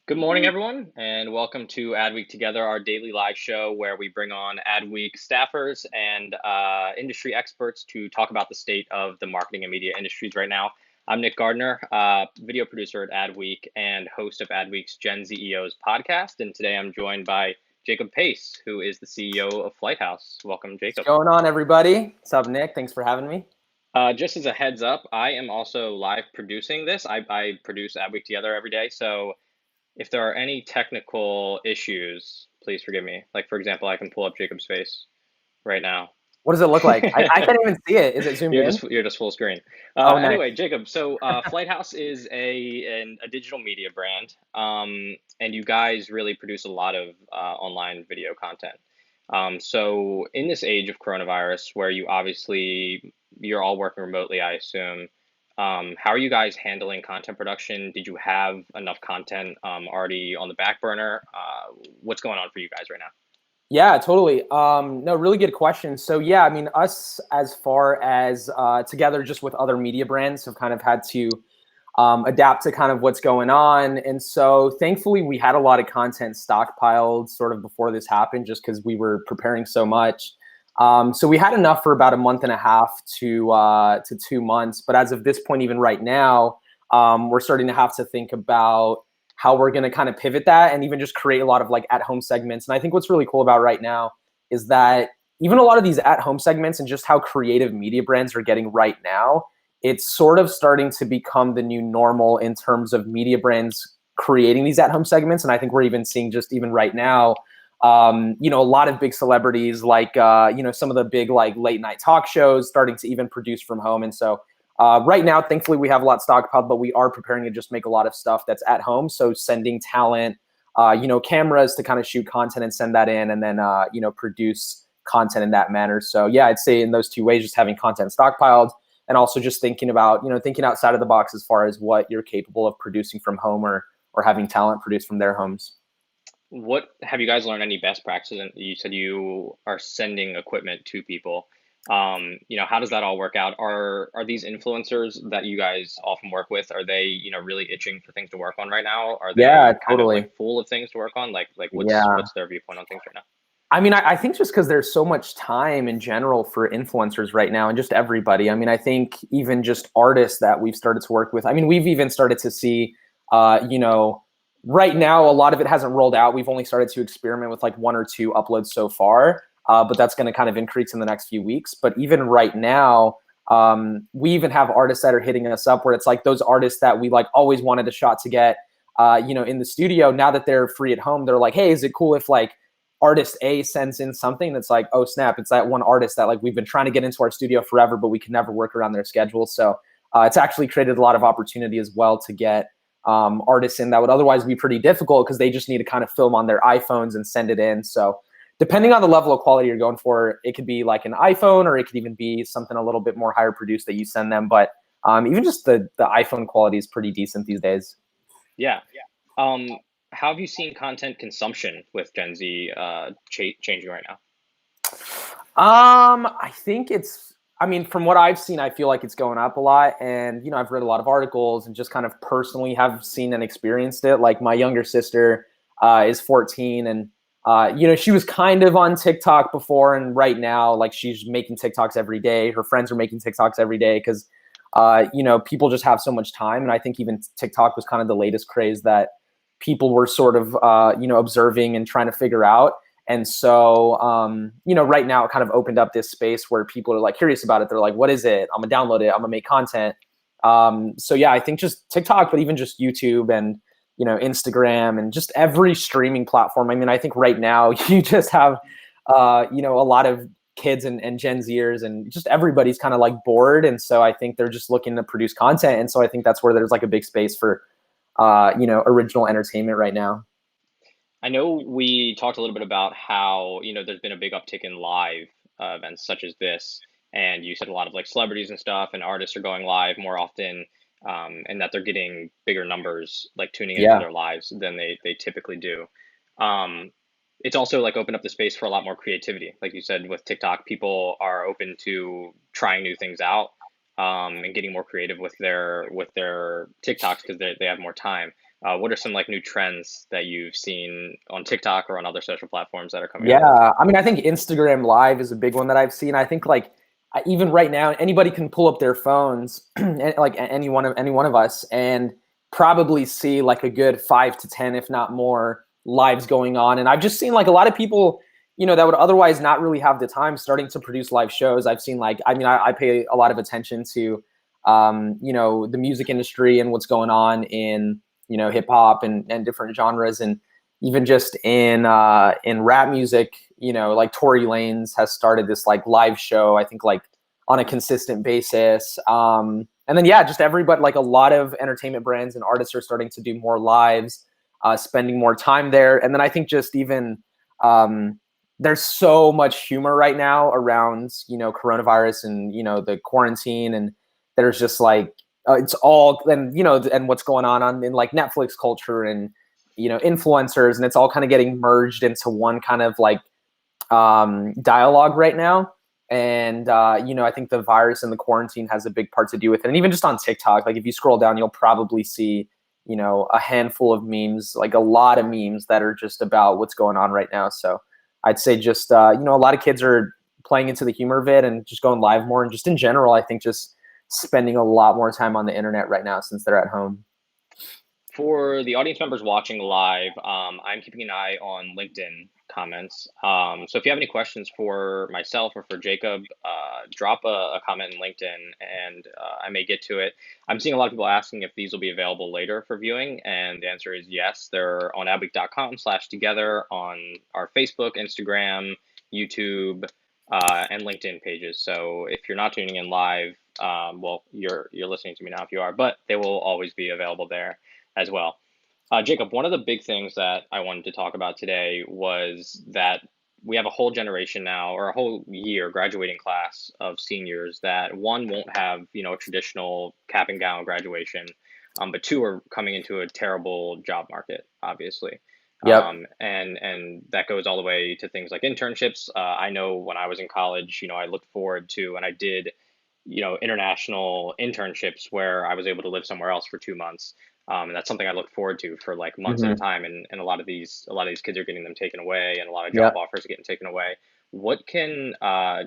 Good morning, everyone, and welcome to Adweek Together, our daily live show where we bring on Adweek staffers and industry experts to talk about the state of the marketing and media industries right now. I'm Nick Gardner, video producer at Adweek and host of Adweek's Gen ZEOS podcast, and today I'm joined by Jacob Pace, who is the CEO of Flighthouse. Welcome, Jacob. What's going on, everybody? What's up, Nick? Thanks for having me. Just as a heads up, I am also live producing this. I produce Adweek Together every day, so if there are any technical issues, please forgive me. Like, for example, I can pull up Jacob's face right now. What does it look like? I can't even see it. Is it zoomed in? You're just full screen. Nice. Anyway, Jacob, so Flighthouse is a digital media brand, and you guys really produce a lot of online video content. So in this age of coronavirus, where you're all working remotely, I assume, How are you guys handling content production? Did you have enough content already on the back burner? What's going on for you guys right now? Yeah, totally. No, really good question. So yeah, I mean, us as far as together just with other media brands have kind of had to adapt to kind of what's going on. And so thankfully we had a lot of content stockpiled sort of before this happened, just because we were preparing so much. So we had enough for about a month and a half to 2 months. But as of this point, even right now, we're starting to have to think about how we're going to kind of pivot that and even just create a lot of like at-home segments. And I think what's really cool about right now is that even a lot of these at-home segments and just how creative media brands are getting right now, it's sort of starting to become the new normal in terms of media brands creating these at-home segments. And I think we're even seeing just even right now, a lot of big celebrities like, some of the big like late night talk shows starting to even produce from home. And so right now, thankfully, we have a lot stockpiled, but we are preparing to just make a lot of stuff that's at home. So sending talent, cameras to kind of shoot content and send that in and then, produce content in that manner. So yeah, I'd say in those two ways, just having content stockpiled and also just thinking about, thinking outside of the box as far as what you're capable of producing from home or having talent produced from their homes. What have you guys learned any best practices? And you said you are sending equipment to people. How does that all work out? Are these influencers that you guys often work with, are they, really itching for things to work on right now? Are Yeah, they kind of totally. like full of things to work on? Like Yeah. what's their viewpoint on things right now? I mean, I think just because there's so much time in general for influencers right now and just everybody. I mean, I think even just artists that we've started to work with. I mean, we've even started to see, right now, a lot of it hasn't rolled out. We've only started to experiment with like one or two uploads so far, but that's going to kind of increase in the next few weeks. But even right now, we even have artists that are hitting us up where it's like those artists that we like always wanted a shot to get, in the studio. Now that they're free at home, they're like, hey, is it cool if like artist A sends in something that's like, oh snap, it's that one artist that like we've been trying to get into our studio forever, but we can never work around their schedule. So it's actually created a lot of opportunity as well to get artists in that would otherwise be pretty difficult because they just need to kind of film on their iPhones and send it in. So depending on the level of quality you're going for, it could be like an iPhone or it could even be something a little bit more higher produced that you send them. But even just the iPhone quality is pretty decent these days. Yeah. Um, how have you seen content consumption with Gen Z changing right now? I think I mean, from what I've seen, I feel like it's going up a lot. And, I've read a lot of articles and just kind of personally have seen and experienced it. Like my younger sister is 14 and, she was kind of on TikTok before. And right now, like she's making TikToks every day. Her friends are making TikToks every day because, people just have so much time. And I think even TikTok was kind of the latest craze that people were sort of, observing and trying to figure out. And so, right now it kind of opened up this space where people are like curious about it. They're like, what is it? I'm gonna download it. I'm gonna make content. So yeah, I think just TikTok, but even just YouTube and, Instagram and just every streaming platform. I mean, I think right now you just have, a lot of kids and Gen Zers and just everybody's kind of like bored. And so I think they're just looking to produce content. And so I think that's where there's like a big space for, original entertainment right now. I know we talked a little bit about how, there's been a big uptick in live events such as this, and you said a lot of like celebrities and stuff and artists are going live more often, and that they're getting bigger numbers like tuning into Yeah. their lives than they typically do. Um, it's also like opened up the space for a lot more creativity. Like you said, with TikTok, people are open to trying new things out, and getting more creative with their TikToks because they have more time. What are some like new trends that you've seen on TikTok or on other social platforms that are coming up? Yeah, I mean, I think Instagram Live is a big one that I've seen. I think like even right now, anybody can pull up their phones, like any one of us, and probably see like a good 5 to 10, if not more, lives going on. And I've just seen like a lot of people, that would otherwise not really have the time starting to produce live shows. I've seen like, I mean, I pay a lot of attention to, the music industry and what's going on in, hip hop and different genres and even just in rap music, like Tory Lanez has started this like live show, I think like on a consistent basis. And then yeah, just everybody, like a lot of entertainment brands and artists are starting to do more lives, spending more time there. And then I think just even there's so much humor right now around, coronavirus and, the quarantine and there's just like it's all, and and what's going on in like Netflix culture and influencers, and it's all kind of getting merged into one kind of like dialogue right now. And I think the virus and the quarantine has a big part to do with it. And even just on TikTok, like if you scroll down, you'll probably see a handful of memes, like a lot of memes that are just about what's going on right now. So I'd say just a lot of kids are playing into the humor of it and just going live more, and just in general, I think just spending a lot more time on the internet right now since they're at home. For the audience members watching live, I'm keeping an eye on LinkedIn comments. So if you have any questions for myself or for Jacob, drop a comment in LinkedIn and I may get to it. I'm seeing a lot of people asking if these will be available later for viewing, and the answer is yes. They're on adweek.com/together on our Facebook, Instagram, YouTube, and LinkedIn pages. So if you're not tuning in live, well, you're listening to me now if you are, but they will always be available there as well. Jacob, one of the big things that I wanted to talk about today was that we have a whole generation now, or a whole year graduating class of seniors that, one, won't have a traditional cap and gown graduation, but two, are coming into a terrible job market, obviously. Yep. And that goes all the way to things like internships. I know when I was in college, I looked forward to, and I did, international internships where I was able to live somewhere else for 2 months. And that's something I look forward to for like months at a time. And a lot of these kids are getting them taken away, and a lot of job Yep. offers are getting taken away. What can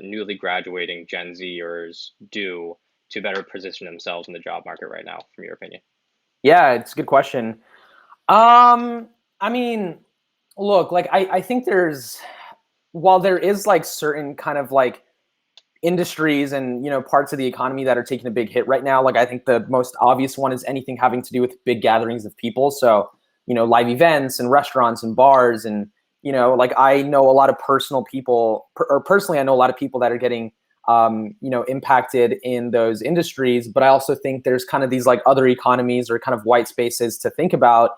newly graduating Gen Zers do to better position themselves in the job market right now, from your opinion? Yeah, it's a good question. I mean, look, like I think while there is like certain kind of like industries and parts of the economy that are taking a big hit right now, like I think the most obvious one is anything having to do with big gatherings of people. So live events and restaurants and bars, and like I know a lot of personally I know a lot of people that are getting impacted in those industries. But I also think there's kind of these like other economies or kind of white spaces to think about,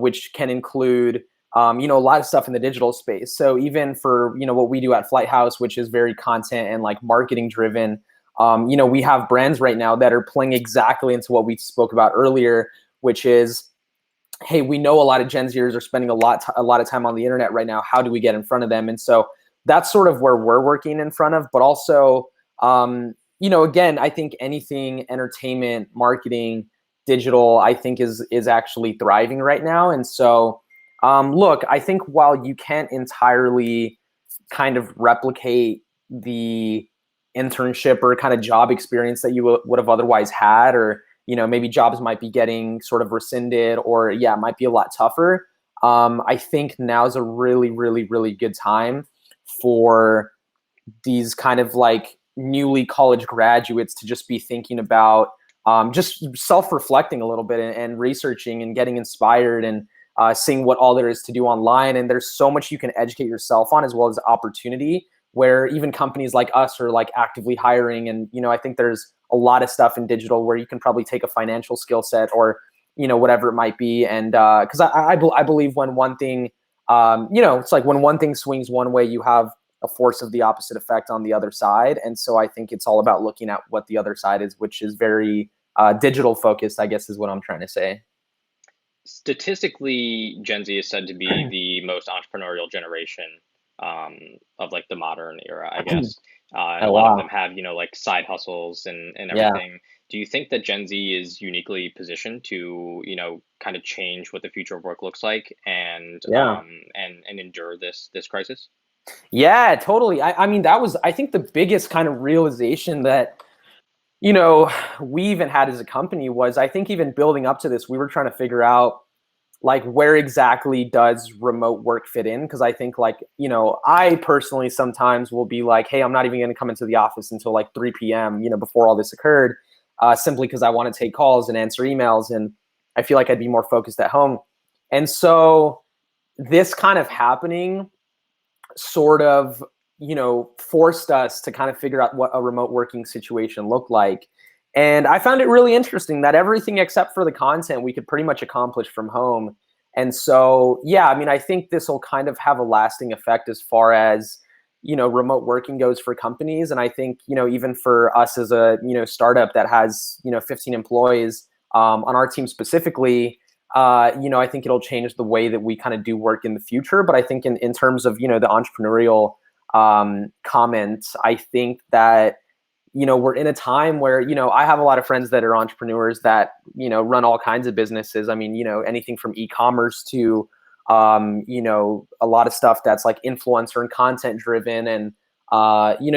which can include a lot of stuff in the digital space. So even for, what we do at Flighthouse, which is very content and like marketing driven, we have brands right now that are playing exactly into what we spoke about earlier, which is, hey, we know a lot of Gen Zers are spending a lot of time on the internet right now. How do we get in front of them? And so that's sort of where we're working in front of, but also, again, I think anything entertainment, marketing, digital, I think is actually thriving right now. And so, look, I think while you can't entirely kind of replicate the internship or kind of job experience that you would have otherwise had, or maybe jobs might be getting sort of rescinded, or it might be a lot tougher. I think now is a really, really, really good time for these kind of like newly college graduates to just be thinking about just self-reflecting a little bit and researching and getting inspired and seeing what all there is to do online. And there's so much you can educate yourself on, as well as opportunity, where even companies like us are like actively hiring. And, I think there's a lot of stuff in digital where you can probably take a financial skill set or, whatever it might be. And because I believe when one thing, it's like when one thing swings one way, you have a force of the opposite effect on the other side. And so I think it's all about looking at what the other side is, which is very digital focused, I guess is what I'm trying to say. Statistically, Gen Z is said to be the most entrepreneurial generation of like the modern era, I guess. And Oh, a lot of wow. them have, like side hustles and Yeah. everything. Do you think that Gen Z is uniquely positioned to, kind of change what the future of work looks like and Yeah. and endure this crisis? Yeah, totally. I mean, that was, I think, the biggest kind of realization that, we even had as a company was, I think even building up to this, we were trying to figure out like where exactly does remote work fit in? Because I think like, I personally sometimes will be like, hey, I'm not even going to come into the office until like 3 p.m., before all this occurred, simply because I want to take calls and answer emails. And I feel like I'd be more focused at home. And so this kind of happening sort of, forced us to kind of figure out what a remote working situation looked like. And I found it really interesting that everything except for the content we could pretty much accomplish from home. And so, yeah, I mean, I think this will kind of have a lasting effect as far as, remote working goes for companies. And I think, even for us as a, startup that has, 15 employees on our team specifically, I think it'll change the way that we kind of do work in the future. But I think in terms of, the entrepreneurial comments, I think that, we're in a time where, I have a lot of friends that are entrepreneurs that, run all kinds of businesses. I mean, anything from e-commerce to, a lot of stuff that's like influencer and content driven and,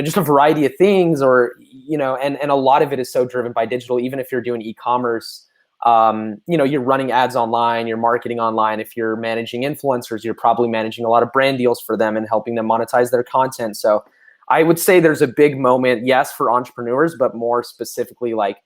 just a variety of things or, and a lot of it is so driven by digital. Even if you're doing e-commerce, you're running ads online, you're marketing online. If you're managing influencers, you're probably managing a lot of brand deals for them and helping them monetize their content. So I would say there's a big moment, yes, for entrepreneurs, but more specifically like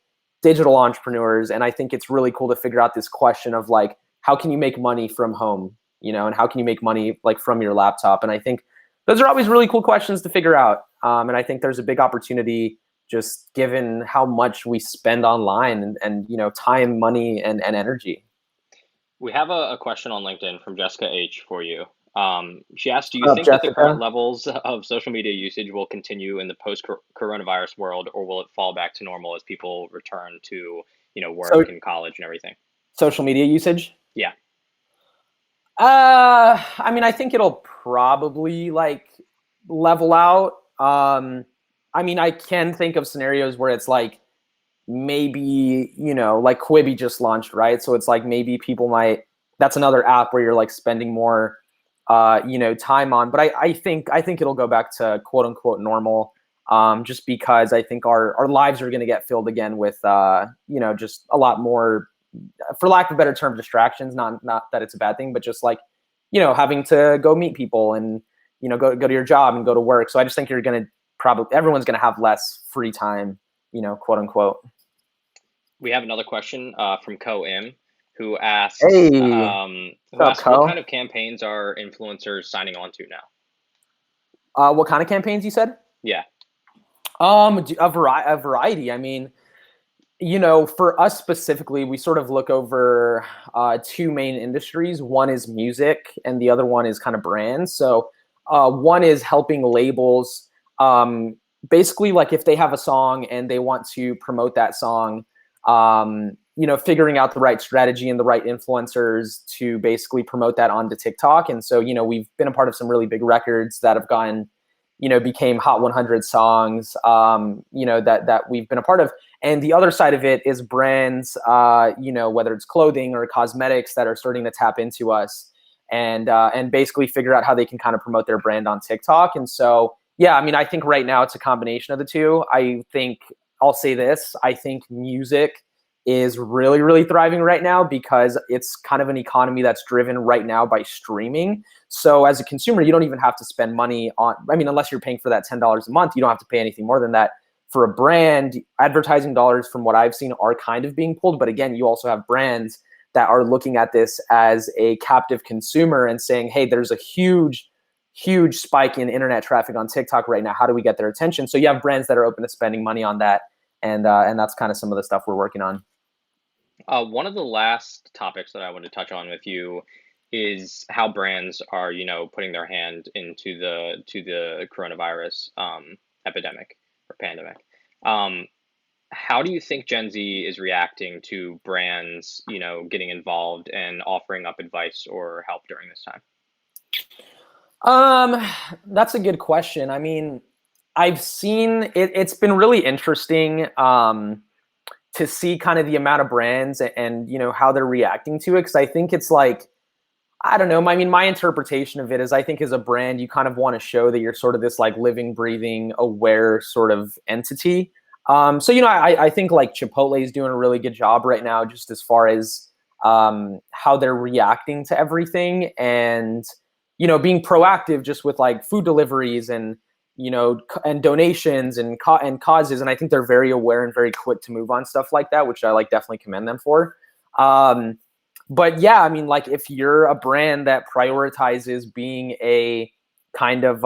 digital entrepreneurs. And I think it's really cool to figure out this question of like, how can you make money from home, and how can you make money like from your laptop? And I think those are always really cool questions to figure out. And I think there's a big opportunity just given how much we spend online and time, money, and energy. We have a question on LinkedIn from Jessica H for you. She asked, do you What's up, think that the current Jessica? levels of social media usage will continue in the post-coronavirus world, or will it fall back to normal as people return to, So work and college and everything? social media usage? Yeah. I mean, I think it'll probably like level out. I mean, I can think of scenarios where it's like maybe, like Quibi just launched, right? So it's like maybe people might, that's another app where you're like spending more time on. But I think it'll go back to quote unquote normal. Just because I think our lives are gonna get filled again with just a lot more, for lack of a better term, distractions. Not that it's a bad thing, but just like, having to go meet people and, go to your job and go to work. So I just think everyone's gonna have less free time, quote unquote. We have another question from Co M, who asks, Hey, what's up, what Co? kind of campaigns are influencers signing on to now? What kind of campaigns you said? Yeah. A variety. I mean, for us specifically, we sort of look over two main industries. One is music, and the other one is kind of brands. So one is helping labels, basically, like if they have a song and they want to promote that song, figuring out the right strategy and the right influencers to basically promote that onto TikTok. And so, we've been a part of some really big records that have gotten, became Hot 100 songs, that we've been a part of. And the other side of it is brands, whether it's clothing or cosmetics that are starting to tap into us and basically figure out how they can kind of promote their brand on TikTok. And so, yeah, I mean, I think right now it's a combination of the two. I think I'll say this. I think music is really, really thriving right now because it's kind of an economy that's driven right now by streaming. So as a consumer, you don't even have to spend money on, I mean, unless you're paying for that $10 a month, you don't have to pay anything more than that. For a brand, advertising dollars from what I've seen are kind of being pulled. But again, you also have brands that are looking at this as a captive consumer and saying, hey, there's a huge spike in internet traffic on TikTok right now. How do we get their attention? So you have brands that are open to spending money on that. And that's kind of some of the stuff we're working on. One of the last topics that I want to touch on with you is how brands are, putting their hand into the coronavirus epidemic or pandemic. Um, how do you think Gen Z is reacting to brands, getting involved and offering up advice or help during this time? Um, that's a good question. I mean, I've seen it, it's been really interesting to see kind of the amount of brands and how they're reacting to it. Because I think it's like, I don't know. I mean, my interpretation of it is I think as a brand, you kind of want to show that you're sort of this like living, breathing, aware sort of entity. So, I think like Chipotle is doing a really good job right now, just as far as how they're reacting to everything and, being proactive just with like food deliveries and, and donations and causes. And I think they're very aware and very quick to move on stuff like that, which I like definitely commend them for. But yeah, I mean, like if you're a brand that prioritizes being a kind of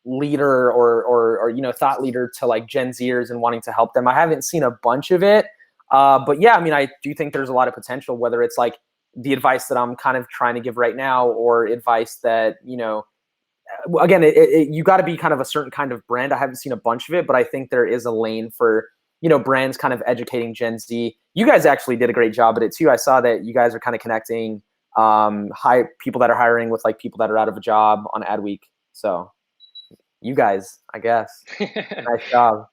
leader or thought leader to like Gen Zers and wanting to help them, I haven't seen a bunch of it. But yeah, I mean, I do think there's a lot of potential, whether it's like the advice that I'm kind of trying to give right now or advice that again, you got to be kind of a certain kind of brand. I haven't seen a bunch of it, but I think there is a lane for, brands kind of educating Gen Z. You guys actually did a great job at it too. I saw that you guys are kind of connecting people that are hiring with like people that are out of a job on Adweek. So you guys, I guess, nice job.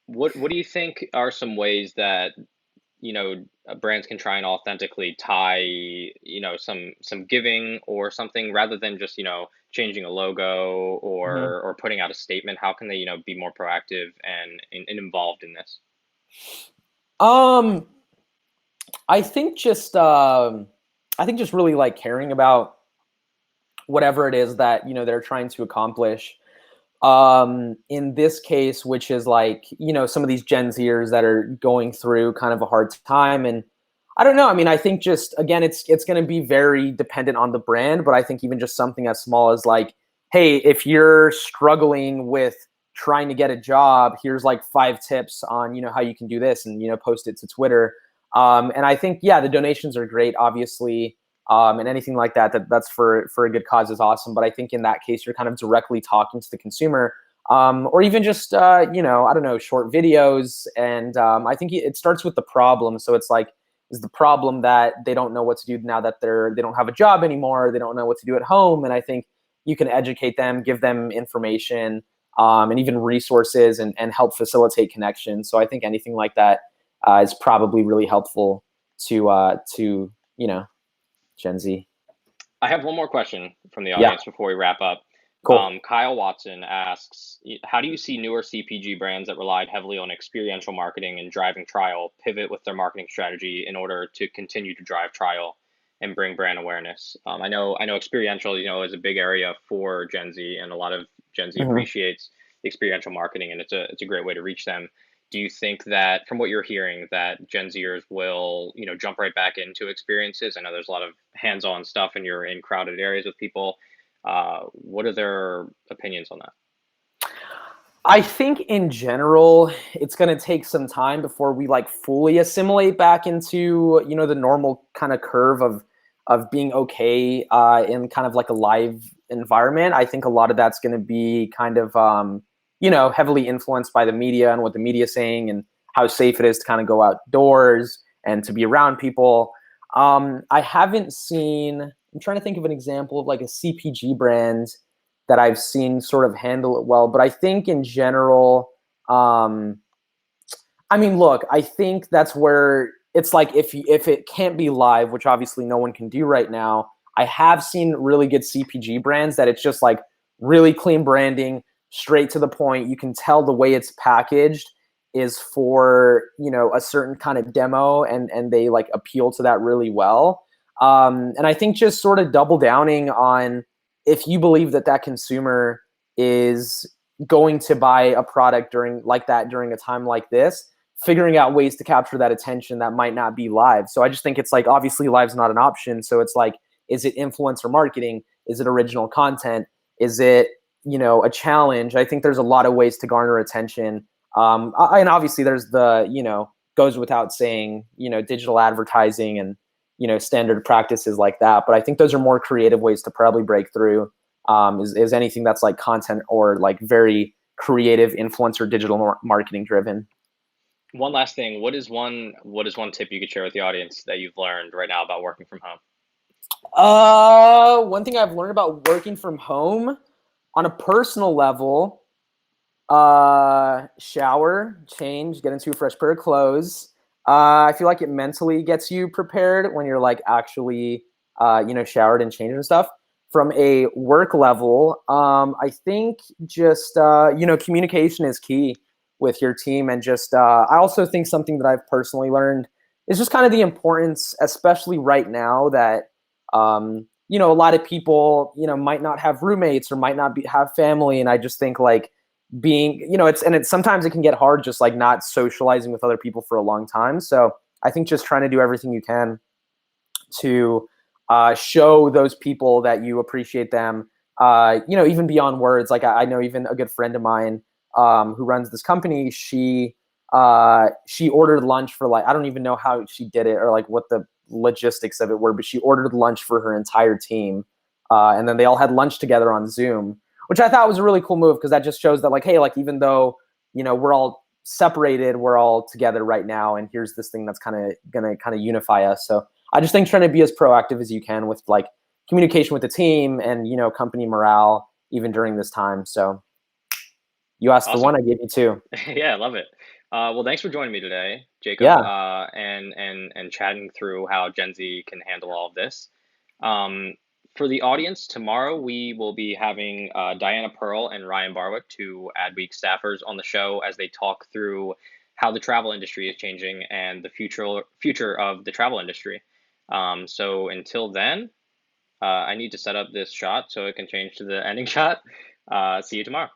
What do you think are some ways that brands can try and authentically tie some giving or something rather than just changing a logo Mhm. or putting out a statement? How can they be more proactive and involved in this? Um, I think just really like caring about whatever it is that they're trying to accomplish. In this case, which is like some of these Gen Zers that are going through kind of a hard time, and I don't know. I mean, I think just again, it's going to be very dependent on the brand, but I think even just something as small as like, hey, if you're struggling with trying to get a job, here's like 5 tips on how you can do this, and post it to Twitter. And I think the donations are great, obviously, and anything like that's for a good cause is awesome. But I think in that case, you're kind of directly talking to the consumer, or even just I don't know, short videos. And I think it starts with the problem. So it's like, is the problem that they don't know what to do now that they don't have a job anymore? They don't know what to do at home. And I think you can educate them, give them information, and even resources, and help facilitate connections. So I think anything like that is probably really helpful to Gen Z. I have one more question from the Yeah, audience before we wrap up. cool. Kyle Watson asks, how do you see newer CPG brands that relied heavily on experiential marketing and driving trial pivot with their marketing strategy in order to continue to drive trial and bring brand awareness? I know experiential, is a big area for Gen Z, and a lot of Gen Z Mhm. appreciates experiential marketing, and it's a great way to reach them. Do you think that, from what you're hearing, that Gen Zers will, jump right back into experiences? I know there's a lot of hands-on stuff, and you're in crowded areas with people. What are their opinions on that? I think in general, it's going to take some time before we like fully assimilate back into the normal kind of curve of being okay in kind of like a live environment. I think a lot of that's going to be kind of heavily influenced by the media and what the media is saying and how safe it is to kind of go outdoors and to be around people. I haven't seen. I'm trying to think of an example of like a CPG brand that I've seen sort of handle it well. But I think in general, um, I mean, look, I think that's where it's like if it can't be live, which obviously no one can do right now. I have seen really good CPG brands that it's just like really clean branding, straight to the point. You can tell the way it's packaged is for a certain kind of demo, and they like appeal to that really well. And I think just sort of double downing on, if you believe that that consumer is going to buy a product during a time like this, figuring out ways to capture that attention that might not be live. So I just think it's like, obviously live's not an option. So it's like, is it influencer marketing? Is it original content? Is it, a challenge? I think there's a lot of ways to garner attention. And obviously there's the, goes without saying, digital advertising and, standard practices like that. But I think those are more creative ways to probably break through, is anything that's like content or like very creative influencer digital marketing driven. One last thing, what is one tip you could share with the audience that you've learned right now about working from home? One thing I've learned about working from home on a personal level, shower, change, get into a fresh pair of clothes. I feel like it mentally gets you prepared when you're like actually, showered and changed and stuff. From a work level, I think just, communication is key with your team. And just, I also think something that I've personally learned is just kind of the importance, especially right now that, a lot of people, might not have roommates or might not have family. And I just think like, being it's sometimes it can get hard just like not socializing with other people for a long time. So I think just trying to do everything you can to show those people that you appreciate them, even beyond words. Like I know even a good friend of mine, who runs this company, she ordered lunch for, like, I don't even know how she did it or like what the logistics of it were, but she ordered lunch for her entire team, and then they all had lunch together on Zoom, which I thought was a really cool move because that just shows that like, hey, like even though we're all separated, we're all together right now, and here's this thing that's kind of gonna kind of unify us. So I just think trying to be as proactive as you can with like communication with the team and company morale even during this time. So you asked for Awesome. one, I gave you two. Yeah, I love it. Well, thanks for joining me today, Jacob, Yeah. and chatting through how Gen Z can handle all of this. Um, for the audience, tomorrow we will be having Diana Pearl and Ryan Barwick, two Adweek staffers, on the show as they talk through how the travel industry is changing and the future of the travel industry. So until then, I need to set up this shot so it can change to the ending shot. See you tomorrow.